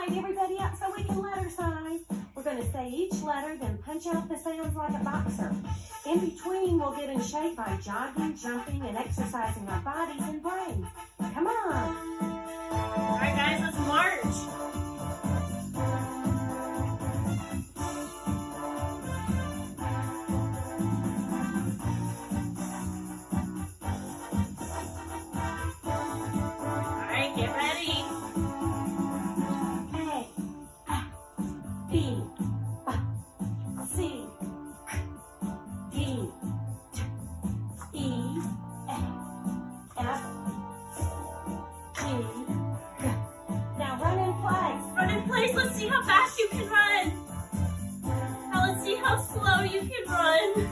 line everybody up so we can letter sign. We're going to say each letter, then punch out the sounds like a boxer. In between, we'll get in shape by jogging, jumping, and exercising our bodies and brains. Come on. All right, guys, let's march. Get ready. A, B, C, D, E, F, G. Now run in place. Run in place. Let's see how fast you can run. Now let's see how slow you can run.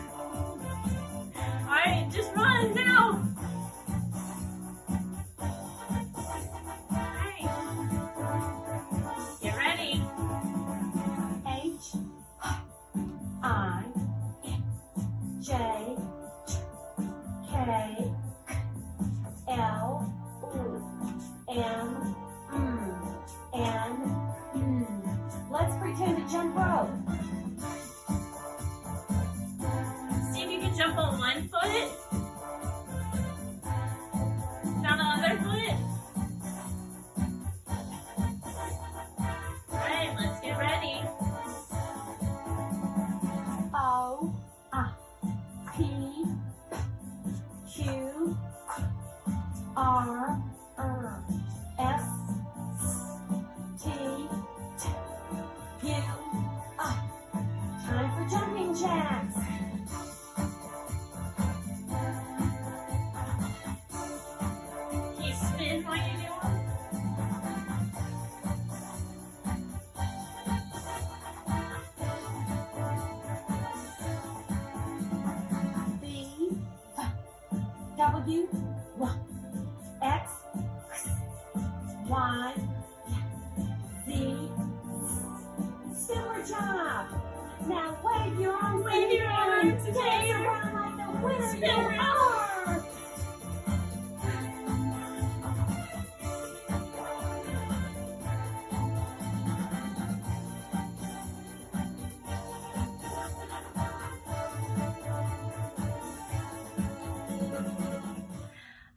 All right, just run now. Let's pretend to jump rope. See if you can jump on one foot. Now the other foot. All right, let's get ready. O, P, Q, R, S, T, U. Time for jumping jacks. Can you spin while you do it? B, W, X, Y, Z. Super job! Now wave your arms. Wave your arms. Dance around like the winner Spin you around. are.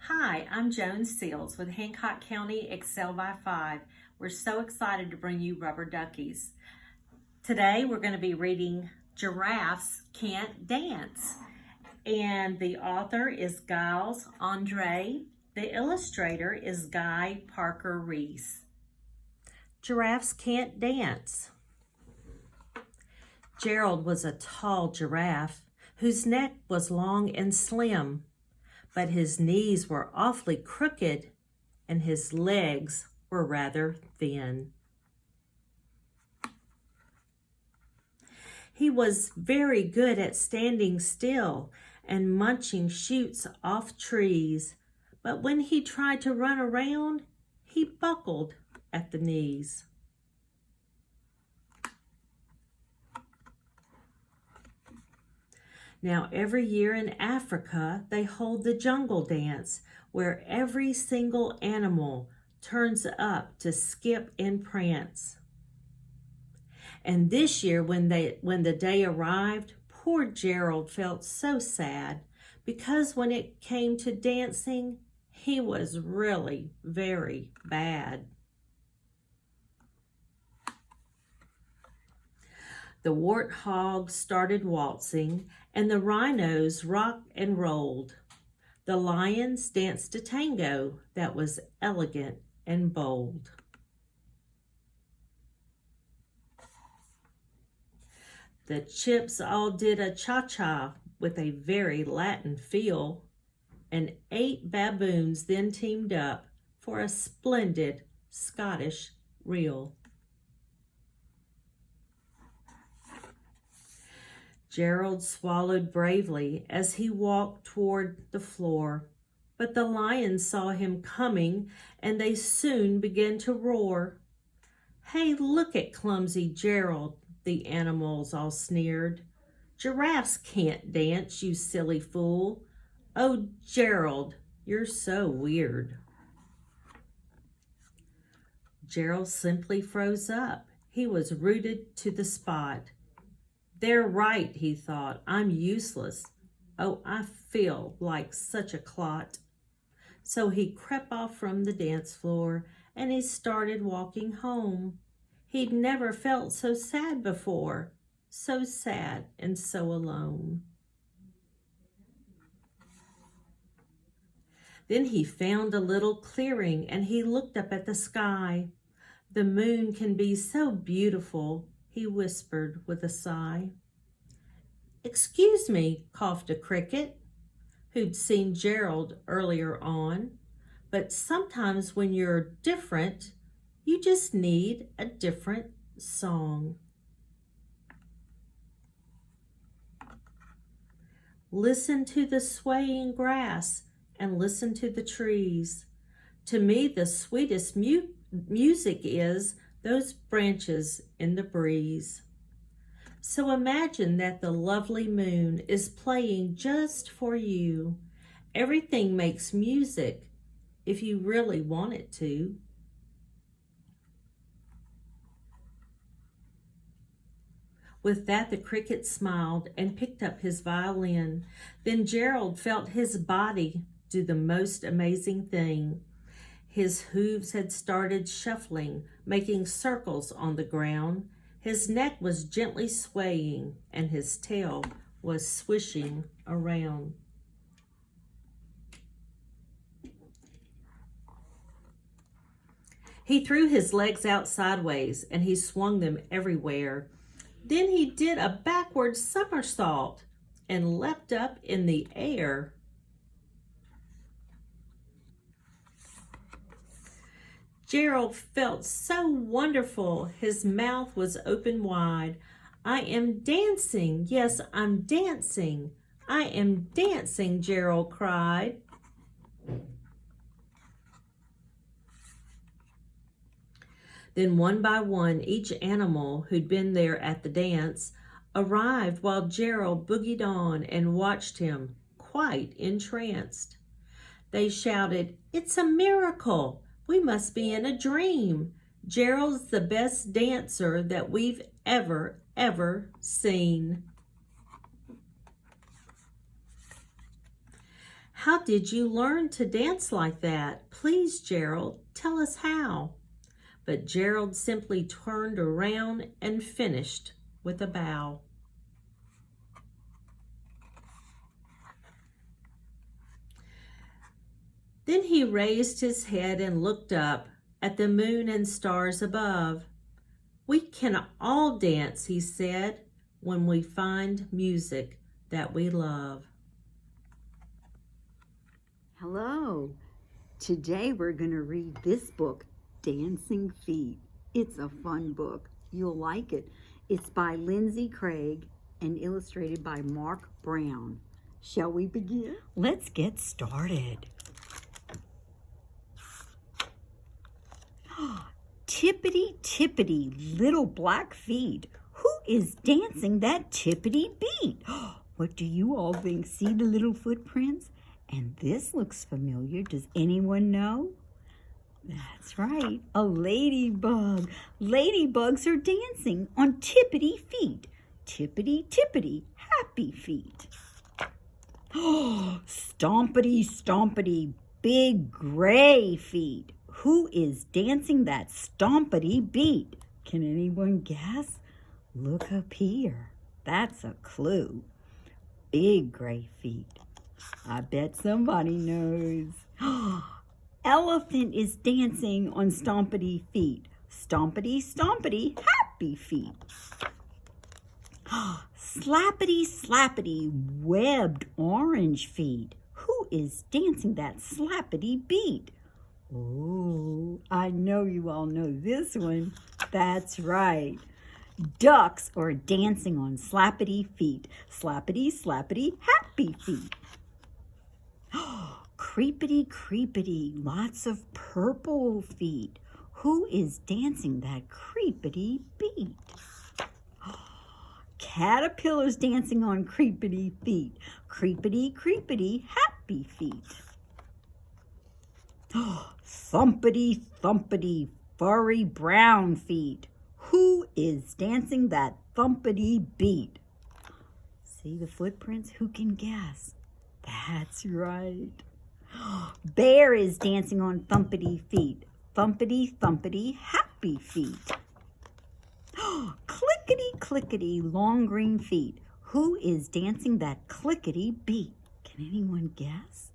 Hi, I'm Joan Seals with Hancock County Excel by 5. We're so excited to bring you Rubber Duckies. Today we're going to be reading Giraffes Can't Dance. And the author is Giles, Andreae. The illustrator is Guy Parker Reese. Giraffes Can't Dance. Gerald was a tall giraffe whose neck was long and slim, but his knees were awfully crooked and his legs were rather thin. He was very good at standing still and munching shoots off trees, but when he tried to run around, he buckled at the knees. Now, every year in Africa, they hold the jungle dance, where every single animal turns up to skip and prance. And this year, when the day arrived, poor Gerald felt so sad, because when it came to dancing, he was really very bad. The warthogs started waltzing, and the rhinos rocked and rolled. The lions danced a tango that was elegant and bold. The chimps all did a cha-cha with a very Latin feel, and 8 baboons then teamed up for a splendid Scottish reel. Gerald swallowed bravely as he walked toward the floor, but the lions saw him coming, and they soon began to roar. "Hey, look at clumsy Gerald," the animals all sneered. "Giraffes can't dance, you silly fool. Oh, Gerald, you're so weird." Gerald simply froze up. He was rooted to the spot. They're right, he thought. I'm useless. Oh, I feel like such a clot. So he crept off from the dance floor and he started walking home. He'd never felt so sad before, so sad and so alone. Then he found a little clearing and he looked up at the sky. The moon can be so beautiful, he whispered with a sigh. Excuse me, coughed a cricket, who'd seen Gerald earlier on, but sometimes when you're different, you just need a different song. Listen to the swaying grass and listen to the trees. To me, the sweetest music is those branches in the breeze. So imagine that the lovely moon is playing just for you. Everything makes music if you really want it to. With that, the cricket smiled and picked up his violin. Then Gerald felt his body do the most amazing thing. His hooves had started shuffling, making circles on the ground. His neck was gently swaying, and his tail was swishing around. He threw his legs out sideways, and he swung them everywhere. Then he did a backward somersault and leapt up in the air. Gerald felt so wonderful. His mouth was open wide. I am dancing. Yes, I'm dancing. I am dancing, Gerald cried. Then one by one, each animal who'd been there at the dance arrived while Gerald boogied on and watched him, quite entranced. They shouted, "It's a miracle! We must be in a dream. Gerald's the best dancer that we've ever seen." How did you learn to dance like that? Please, Gerald, tell us how. But Gerald simply turned around and finished with a bow. Then he raised his head and looked up at the moon and stars above. We can all dance, he said, when we find music that we love. Hello. Today we're going to read this book, Dancing Feet. It's a fun book. You'll like it. It's by Lindsey Craig and illustrated by Mark Brown. Shall we begin? Let's get started. Tippity, tippity, little black feet. Who is dancing that tippity beat? What do you all think? See the little footprints? And this looks familiar. Does anyone know? That's right, a ladybug. Ladybugs are dancing on tippity feet. Tippity, tippity, happy feet. Stompity, stompity, big gray feet. Who is dancing that stompity beat? Can anyone guess? Look up here. That's a clue. Big gray feet. I bet somebody knows. Elephant is dancing on stompity feet. Stompity, stompity, happy feet. Slappity, slappity, webbed orange feet. Who is dancing that slappity beat? Oh, I know you all know this one. That's right. Ducks are dancing on slappity feet. Slappity, slappity, happy feet. Creepity, creepity, lots of purple feet. Who is dancing that creepity beat? Caterpillars dancing on creepity feet. Creepity, creepity, happy feet. Thumpity, thumpity, furry brown feet. Who is dancing that thumpity beat? See the footprints? Who can guess? That's right. Bear is dancing on thumpity feet. Thumpity, thumpity, happy feet. Clickety, clickety, long green feet. Who is dancing that clickety beat? Can anyone guess?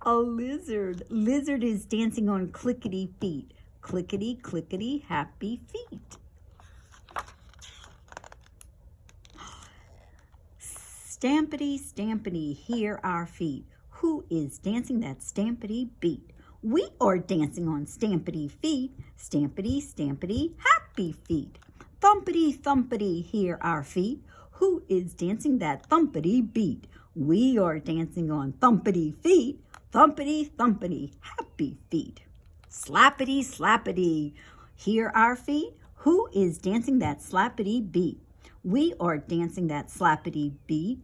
A lizard. Lizard is dancing on clickety feet. Clickety, clickety, happy feet. Stampity, stampity, hear our feet. Who is dancing that stampity beat? We are dancing on stampity feet. Stampity, stampity, happy feet. Thumpity, thumpity, hear our feet. Who is dancing that thumpity beat? We are dancing on thumpity feet. Thumpity, thumpity, happy feet. Slappity, slappity, hear our feet. Who is dancing that slappity beat? We are dancing that slappity beat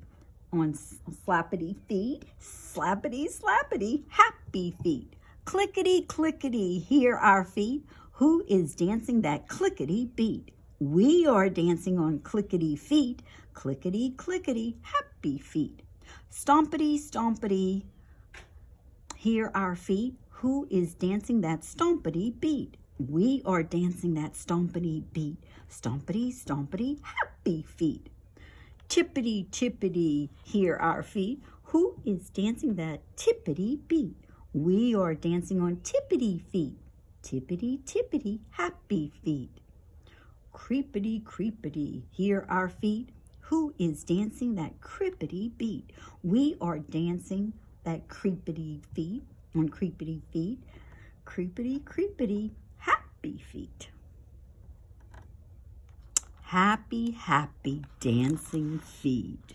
on slappity feet. Slappity, slappity, happy feet. Clickety, clickety, hear our feet. Who is dancing that clickety beat? We are dancing on clickety feet. Clickety, clickety, happy feet. Stompity, stompity, hear our feet. Who is dancing that stompity beat? We are dancing that stompity beat. Stompity, stompity, happy feet. Tippity, tippity, hear our feet. Who is dancing that tippity beat? We are dancing on tippity feet. Tippity, tippity, happy feet. Creepity, creepity, hear our feet. Who is dancing that creepity beat? We are dancing that creepity feet on creepity feet. Creepity, creepity, happy feet. Happy, happy dancing feet.